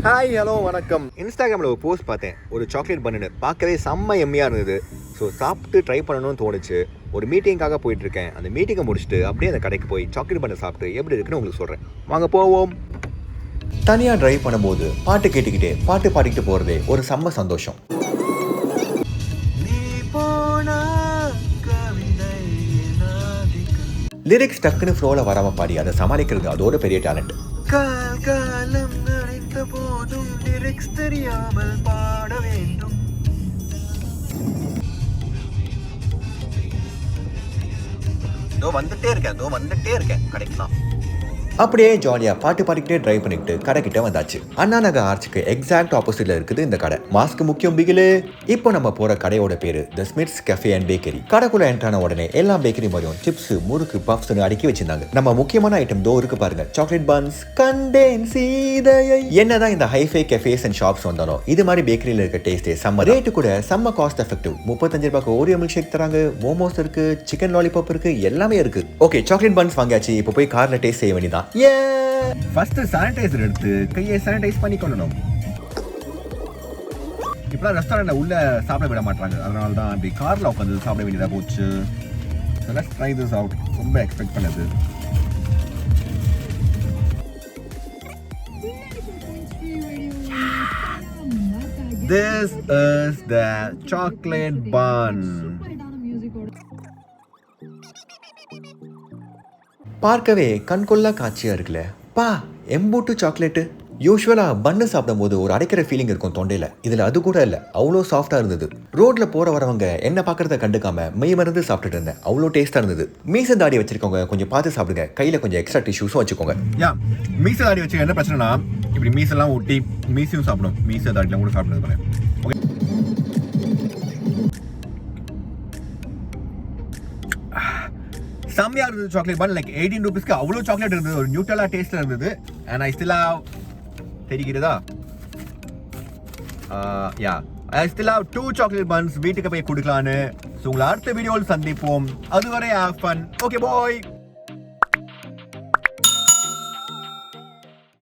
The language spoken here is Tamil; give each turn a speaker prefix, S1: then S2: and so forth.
S1: ஹாய் ஹலோ வணக்கம். இன்ஸ்டாகிராமில் ஒரு போஸ்ட் பார்த்தேன், ஒரு சாக்லேட் பன்னு பார்க்கவே செம்ம எம்மையாக இருந்தது. ஸோ சாப்பிட்டு ட்ரை பண்ணணும்னு தோணுச்சு. ஒரு மீட்டிங்காக போயிட்டுருக்கேன். அந்த மீட்டிங்கை முடிச்சுட்டு அப்படியே அந்த கடைக்கு போய் சாக்லேட் பண்ணை சாப்பிட்டு எப்படி இருக்குன்னு உங்களுக்கு சொல்கிறேன். வாங்க போவோம். தனியாக ட்ரைவ் பண்ணும்போது பாட்டு கேட்டுக்கிட்டே பாட்டு பாடிக்கிட்டு போகிறதே ஒரு செம்ம சந்தோஷம். லிரிக்ஸ் டக்குன்னு ஃப்ளோவில் வராமல் பாடி அதை சமாளிக்கிறது அதோட பெரிய டேலண்ட். காலம் நினைத்த போதும் லிரிக்ஸ் தெரியாமல் பாட வேண்டும். வந்துட்டே இருக்கேன் கடைக்குலாம். அப்படியே ஜாலியாக பாட்டு பாடிக்கிட்டே ட்ரைவ் பண்ணிக்கிட்டு கடைக்கிட்ட வந்தாச்சு. அண்ணா நகர் ஆர்ச்சுக்கு எக்ஸாக்ட் ஆப்போசிட்ல இருக்குது இந்த கடை. மாஸ்க் முக்கியம் பிகிலு. இப்போ நம்ம போற கடையோட பேரு தி ஸ்மித்ஸ் கஃபே அண்ட் பேக்கரி. கடைக்குள்ள என்ட்ரான உடனே எல்லா பேக்கரி மாதிரியும் சிப்ஸ், முறுக்கு, பஃப்ஸ்னு அடுக்கி வச்சிருந்தாங்க. நம்ம முக்கியமான ஐட்டம் தோ இருக்கு பாருங்க, சாக்லேட் பன்ஸ். கண்டேன் சீதையை. என்னதான் இந்த ஹைஃபை கஃபேஸ் அண்ட் ஷாப்ஸ் வந்தாலும் இது மாதிரி பேக்கரியில் இருக்க டேஸ்டே செம்ம. ரேட்டு கூட செம்ம காஸ்ட் எஃபெக்டிவ். 35 ரூபாய்க்கு ஓரியோ மில்க் ஷேக் தராங்க, மோமோஸ் இருக்கு, சிக்கன் லாலிபாப் இருக்கு, எல்லாமே இருக்கு. ஓகே, சாக்லேட் பன்ஸ் வாங்கியாச்சு. இப்போ போய் கார்ல டேஸ்ட் செய்ய வேண்டியதான். ஃபர்ஸ்ட் சானிடைசர் எடுத்து கையை சானிடைஸ் பண்ணிக்கொள்ளணும். இப்ப ரெஸ்டாரண்ட்ல உள்ள சாப்பிட விட மாட்டாங்க, அதனால தான் அப்படி கார்ல உட்காந்து சாப்பிட வேண்டியதா போச்சு. Let's try this out. ரொம்ப எக்ஸ்பெக்ட் பண்ணது. This is the chocolate bun. பார்க்கவே கண்கொள்ளா காட்சியாக இருக்குல்ல. பா, எம்பூட்டு சாக்லேட்டு. யூஸ்வலாக பன்னு சாப்பிடும் போது ஒரு அடைக்கிற ஃபீலிங் இருக்கும் தொண்டையில். இதில் அது கூட இல்லை, அவ்வளோ சாஃப்டாக இருந்தது. ரோட்டில் போகிற வரவங்க என்ன பார்க்குறத கண்டுக்காம மெய் மருந்து சாப்பிட்டுட்டு இருந்தேன். அவ்வளோ டேஸ்ட்டாக இருந்தது. மீச தாடி வச்சிருக்கவங்க கொஞ்சம் பார்த்து சாப்பிடுங்க. கையில் கொஞ்சம் எக்ஸ்ட்ரா டிஷ்யூஸும் வச்சுக்கோங்க. மீச தாடி வச்சு என்ன பிரச்சனைனா, இப்படி மீசெல்லாம் ஒட்டி மீசையும் சாப்பிடும். மீச தாடிலாம் கூட சாப்பிடுறது. செம்மையா இருந்தது சாக்லேட் பன். லைக் 18 ரூபீஸ்க்கு அவ்வளோ சாக்லேட் இருந்தது. ஒரு நியூட்ரலா டேஸ்ட்ல இருந்தது. அண்ட் ஐ ஸ்டில் ஹேவ் தெரிகிறதா I still have 2 chocolate buns வீட்டுக்கு போய் கொடுக்கலான்னு. ஸோ உங்களை அடுத்த வீடியோவில் சந்திப்போம். அதுவரை ஹேவ் ஃபன். Okay bye.